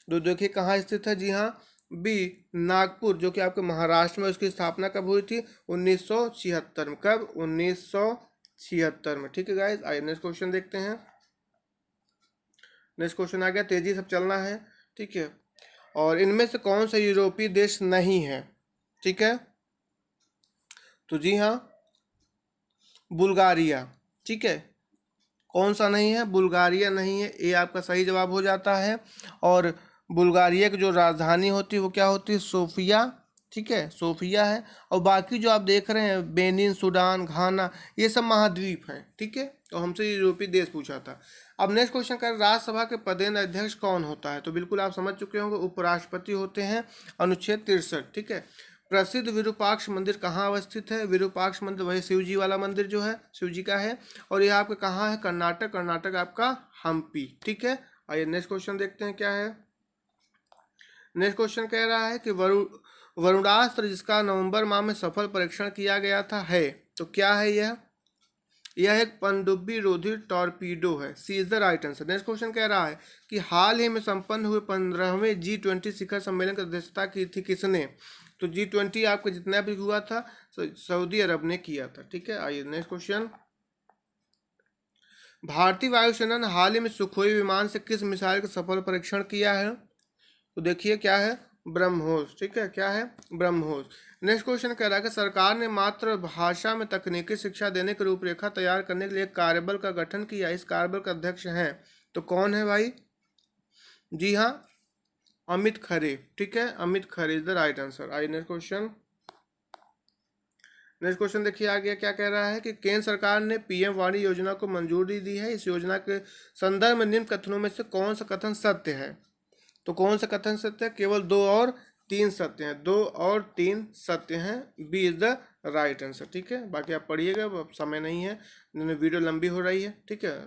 तो देखिए कहाँ स्थित है, जी हाँ, बी नागपुर, जो कि आपके महाराष्ट्र में। उसकी स्थापना कब हुई थी, 1976 में। कब, 1976 में। ठीक है गाइस, आइए नेक्स्ट क्वेश्चन देखते हैं। नेक्स्ट क्वेश्चन आ गया, तेजी से चलना है। ठीक है, और इनमें से कौन सा यूरोपीय देश नहीं है। ठीक है, तो जी हाँ, बुल्गारिया। ठीक है, कौन सा नहीं है, बुल्गारिया नहीं है, ये आपका सही जवाब हो जाता है। और बुल्गारिया की जो राजधानी होती है वो क्या होती है, सोफिया। ठीक है, सोफिया है। और बाकी जो आप देख रहे हैं, बेनिन, सूडान, घाना, ये सब महाद्वीप हैं। ठीक है, तो हमसे यूरोपीय देश पूछा था। अब नेक्स्ट क्वेश्चन कर, राज्यसभा के पदेन अध्यक्ष कौन होता है। तो बिल्कुल आप समझ चुके होंगे, उपराष्ट्रपति होते हैं, अनुच्छेद 63। ठीक है, प्रसिद्ध विरूपाक्ष मंदिर कहाँ अवस्थित है। विरूपाक्ष मंदिर वही शिव जी वाला मंदिर जो है, शिव जी का है, और यह आपका कहाँ है, कर्नाटक। कर्नाटक आपका हम्पी। ठीक है, आइए नेक्स्ट क्वेश्चन देखते हैं क्या है। नेक्स्ट क्वेश्चन कह रहा है कि वरुणास्त्र जिसका नवंबर माह में सफल परीक्षण किया गया था है, तो क्या है यह एक पनडुब्बी रोधी टॉर्पीडो है। C is the right answer. Next question कह रहा है कि हाल ही में संपन्न हुए 15वें G20 शिखर सम्मेलन की अध्यक्षता की थी किसने। तो G20 आपका जितना भी हुआ था सऊदी अरब ने किया था। ठीक है, आइए नेक्स्ट क्वेश्चन, भारतीय वायुसेना ने हाल ही में सुखोई विमान से किस मिसाइल का सफल परीक्षण किया है। तो देखिए क्या है, ब्रह्मोस। ठीक है, क्या है? ब्रह्मोस। नेक्स्ट क्वेश्चन कह रहा है कि सरकार ने मातृभाषा में तकनीकी शिक्षा देने की रूपरेखा तैयार करने के लिए एक कार्यबल का गठन किया। इस कार्यबल का अध्यक्ष हैं तो कौन है भाई? जी हाँ, अमित खरे। ठीक है, Amit Khare is the right answer. आइए नेक्स्ट क्वेश्चन। नेक्स्ट क्वेश्चन देखिए आगे क्या कह रहा है कि केंद्र सरकार ने पीएम वाणी योजना को मंजूरी दी है। इस योजना के संदर्भ में निम्न कथनों में से कौन सा कथन सत्य है? तो कौन सा कथन सत्य है? केवल 2 और 3 सत्य हैं। 2 और 3 सत्य हैं। B is the right answer. ठीक है, बाकी आप पढ़िएगा, अब समय नहीं है, वीडियो लंबी हो रही है। ठीक है,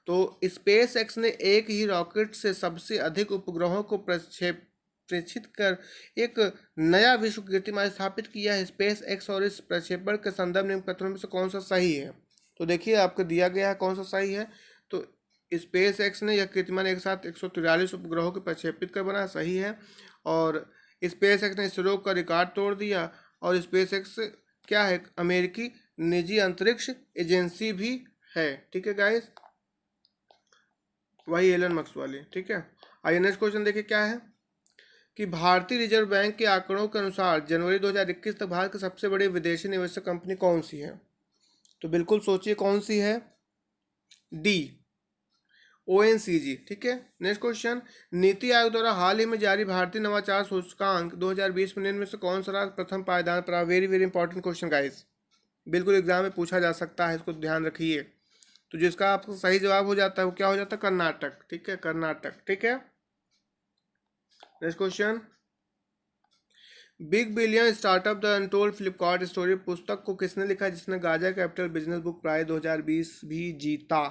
तो स्पेस एक्स ने एक ही रॉकेट से सबसे अधिक उपग्रहों को प्रेक्षित कर एक नया विश्व कीर्तिमान स्थापित किया है। स्पेस एक्स और इस प्रक्षेपण के संदर्भ में कथनों में से कौन सा सही है? तो देखिए आपको दिया गया है कौन सा सही है। तो स्पेस एक्स ने यह कीर्तिमान एक साथ 143 उपग्रहों को प्रक्षेपित कर बनाया, सही है। और स्पेस एक्स ने इसरो का रिकॉर्ड तोड़ दिया। और स्पेस एक्स क्या है? अमेरिकी निजी अंतरिक्ष एजेंसी भी है। ठीक है गाइस, वही एलन मस्क वाली। ठीक है, आइए नेक्स्ट क्वेश्चन देखिए क्या है कि भारतीय रिजर्व बैंक के आंकड़ों के अनुसार जनवरी 2021 तक भारत की सबसे बड़ी विदेशी निवेशक कंपनी कौन सी है? तो बिल्कुल सोचिए कौन सी है? D, ONGC. ठीक है, नेक्स्ट क्वेश्चन, नीति आयोग द्वारा हाल ही में जारी भारतीय नवाचार सूचकांक 2020 में निम्न में से कौन सा राज्य प्रथम पायदान पर? Very very important question guys, बिल्कुल एग्जाम में पूछा जा सकता है, इसको ध्यान रखिए। तो जिसका आपको सही जवाब हो जाता है वो क्या हो जाता है? कर्नाटक। ठीक है, कर्नाटक। ठीक है, next question, big billion startup the untold Flipkart story पुस्तक को किसने लिखा जिसने Gaja capital business book prize 2020 भी जीता?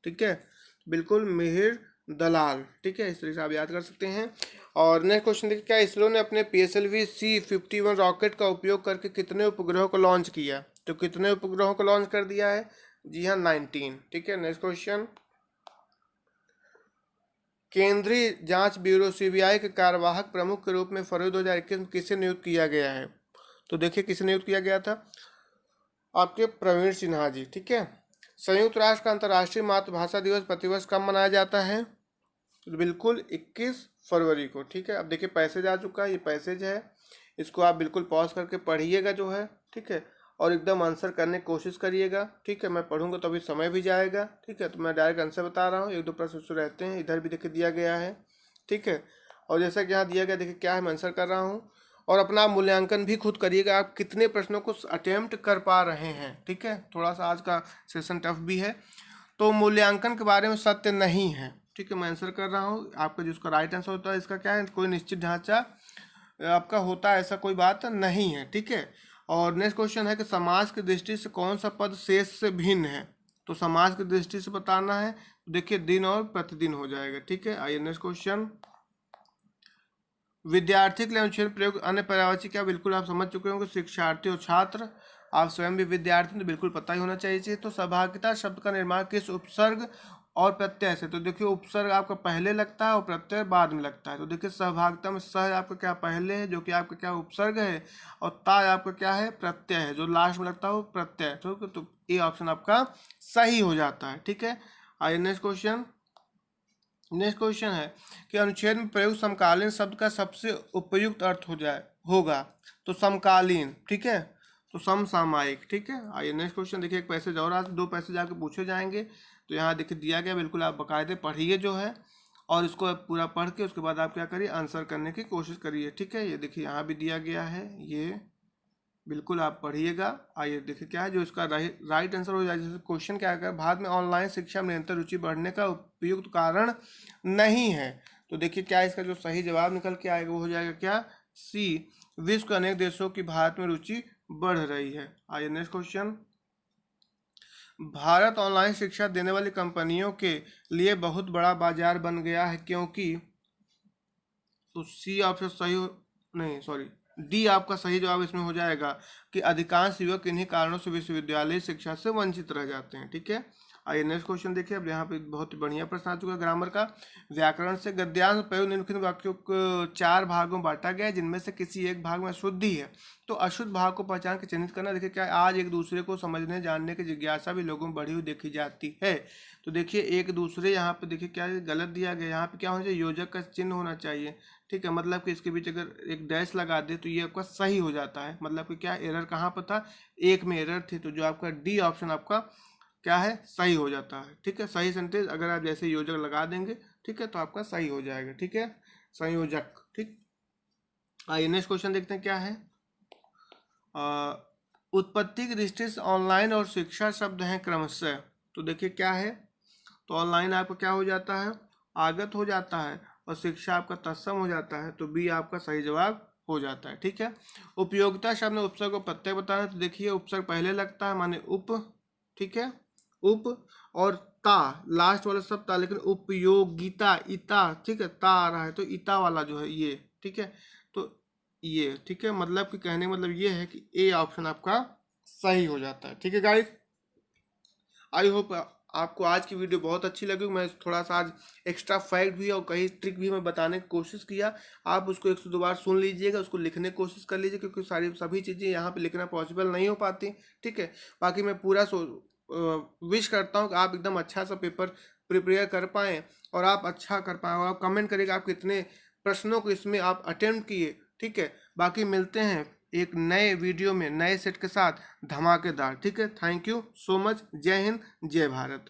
ठीक है, बिल्कुल मिहिर दलाल। ठीक है, इस तरीके से आप याद कर सकते हैं। और नेक्स्ट क्वेश्चन देखिए, क्या इसरो ने अपने PSLV C-51 रॉकेट का उपयोग करके कितने उपग्रहों को लॉन्च किया? तो कितने उपग्रहों को लॉन्च कर दिया है? जी हाँ, 19। ठीक है, नेक्स्ट क्वेश्चन, केंद्रीय जांच ब्यूरो CBI के कार्यवाहक प्रमुख के रूप में फरवरी 2021 में किसे नियुक्त किया गया है? तो देखिए किसे नियुक्त किया गया था? आपके प्रवीण सिन्हा जी। ठीक है, संयुक्त राष्ट्र का अंतर्राष्ट्रीय मातृभाषा दिवस प्रतिवर्ष कब मनाया जाता है? तो बिल्कुल 21 फरवरी को। ठीक है, अब देखिए पैसेज आ चुका है, ये पैसेज है, इसको आप बिल्कुल पॉज करके पढ़िएगा जो है। ठीक है, और एकदम आंसर करने की कोशिश करिएगा। ठीक है, मैं पढ़ूंगा तो अभी समय भी जाएगा। ठीक है, तो मैं डायरेक्ट आंसर बता रहा हूँ, 1-2 प्रश्न रहते हैं, इधर भी देखिए दिया गया है। ठीक है, और जैसा कि यहाँ दिया गया देखिए क्या है, मैं आंसर कर रहा हूँ। और अपना मूल्यांकन भी खुद करिएगा, आप कितने प्रश्नों को अटेम्प्ट कर पा रहे हैं। ठीक है, थोड़ा सा आज का सेशन टफ भी है, तो मूल्यांकन के बारे में सत्य नहीं है। ठीक है, मैं आंसर कर रहा हूँ, आपका जिसका राइट आंसर होता है इसका क्या है, कोई निश्चित ढांचा आपका होता है, ऐसा कोई बात नहीं है। ठीक है, और नेक्स्ट क्वेश्चन है कि समाज की दृष्टि से कौन सा पद शेष से भिन्न है? तो समाज की दृष्टि से बताना है, देखिए दिन और प्रतिदिन हो जाएगा। ठीक है, आइए नेक्स्ट क्वेश्चन, विद्यार्थी के लिए अनुच्छेद प्रयोग अन्य पर्यायवाची क्या? बिल्कुल आप समझ चुके होंगे, शिक्षार्थी और छात्र। आप स्वयं भी विद्यार्थी तो बिल्कुल पता ही होना चाहिए। तो सहभागिता शब्द का निर्माण किस उपसर्ग और प्रत्यय से? तो देखिए उपसर्ग आपका पहले लगता है और प्रत्यय बाद में लगता है। तो देखिए सहभागिता में सह आपका क्या पहले है, जो कि आपका क्या उपसर्ग है, और ता आपका क्या है? प्रत्यय है, जो लास्ट में लगता है वो प्रत्यय। तो ये ऑप्शन आपका सही हो जाता है। ठीक है, आइए नेक्स्ट क्वेश्चन। नेक्स्ट क्वेश्चन है कि अनुच्छेद में प्रयुक्त समकालीन शब्द का सबसे उपयुक्त अर्थ होगा। तो समकालीन। ठीक है, तो समसामयिक। ठीक है, आइए नेक्स्ट क्वेश्चन देखिए, एक पैसेज और आज 2 पैसेज आपके पूछे जाएंगे। तो यहाँ देखिए दिया गया, बिल्कुल आप बाकायदे पढ़िए जो है, और इसको पूरा पढ़ के उसके बाद आप क्या करिए, आंसर करने की कोशिश करिए। ठीक है, ये देखिए यहाँ भी दिया गया है, ये बिल्कुल आप पढ़िएगा। आइए देखिए क्या है जो इसका राइट आंसर हो जाए। जैसे क्वेश्चन क्या है, भारत में ऑनलाइन शिक्षा में निरंतर रुचि बढ़ने का उपयुक्त कारण नहीं है। तो देखिए क्या इसका जो सही जवाब निकल के आएगा वो हो जाएगा क्या? सी, विश्व के अनेक देशों की भारत में रुचि बढ़ रही है। आइए नेक्स्ट क्वेश्चन, भारत ऑनलाइन शिक्षा देने वाली कंपनियों के लिए बहुत बड़ा बाजार बन गया है क्योंकि, तो सी ऑप्शन सही हो, नहीं सॉरी, डी आपका सही जवाब इसमें हो जाएगा कि अधिकांश युवक इन्हीं कारणों से विश्वविद्यालय शिक्षा से वंचित रह जाते हैं। ठीक है, आइए नेक्स्ट क्वेश्चन देखिए। अब यहाँ पे बहुत ही बढ़िया प्रश्न आ चुका है ग्रामर का। व्याकरण से गद्यांश प्रयोग निम्नलिखित वाक्यों को 4 भागों में बांटा गया है, जिनमें से किसी एक भाग में अशुद्धि है, तो अशुद्ध भाग को पहचान के चिन्हित करना। देखिए क्या आज एक दूसरे को समझने जानने की जिज्ञासा भी लोगों में बढ़ी हुई देखी जाती है। तो देखिए एक दूसरे, यहाँ पे देखिए क्या गलत दिया गया, यहाँ पे क्या होना चाहिए, योजक का चिन्ह होना चाहिए, ठीक है। मतलब कि इसके बीच अगर एक डैश लगा दे तो ये आपका सही हो जाता है। मतलब कि क्या एरर कहाँ पर था, एक में एरर थी, तो जो आपका डी ऑप्शन आपका क्या है, सही हो जाता है, ठीक है। सही सेंटेंस अगर आप जैसे योजक लगा देंगे, ठीक है, तो आपका सही हो जाएगा, ठीक है, संयोजक, ठीक। आइए नेक्स्ट क्वेश्चन देखते हैं क्या है। उत्पत्ति की दृष्टि से ऑनलाइन और शिक्षा शब्द हैं क्रमशः। तो देखिए क्या है, तो ऑनलाइन आपका क्या हो जाता है, आगत हो जाता है, और शिक्षा आपका तत्सम हो जाता है, तो बी आपका सही जवाब हो जाता है, ठीक है। उपयोगिता शब्द में उपसर्ग को प्रत्यय बताना है, तो देखिए उपसर्ग पहले लगता है माने उप, ठीक है, उप, और ता लास्ट वाला शब्द था, लेकिन उपयोगिता इता, ठीक है, ता आ रहा है, तो इता वाला जो है ये, ठीक है, तो ये, ठीक है, मतलब कि कहने का मतलब ये है कि ए ऑप्शन आपका सही हो जाता है, ठीक है गाइस। आई होप आपको आज की वीडियो बहुत अच्छी लगी। मैं थोड़ा सा आज एक्स्ट्रा फैक्ट भी और कई ट्रिक भी मैं बताने की कोशिश किया। आप उसको 102 बार सुन लीजिएगा, उसको लिखने की कोशिश कर लीजिए, क्योंकि सभी चीज़ें यहाँ पे लिखना पॉसिबल नहीं हो पाती, ठीक है। बाकी मैं पूरा विश करता हूँ कि आप एकदम अच्छा सा पेपर प्रिपेयर कर पाएँ और आप अच्छा कर पाएँ, और आप कमेंट करिएगा आप कितने प्रश्नों को इसमें आप अटेम्प्ट किए, ठीक है। बाकी मिलते हैं एक नए वीडियो में नए सेट के साथ धमाकेदार, ठीक है। Thank you so much. जय हिंद, जय भारत।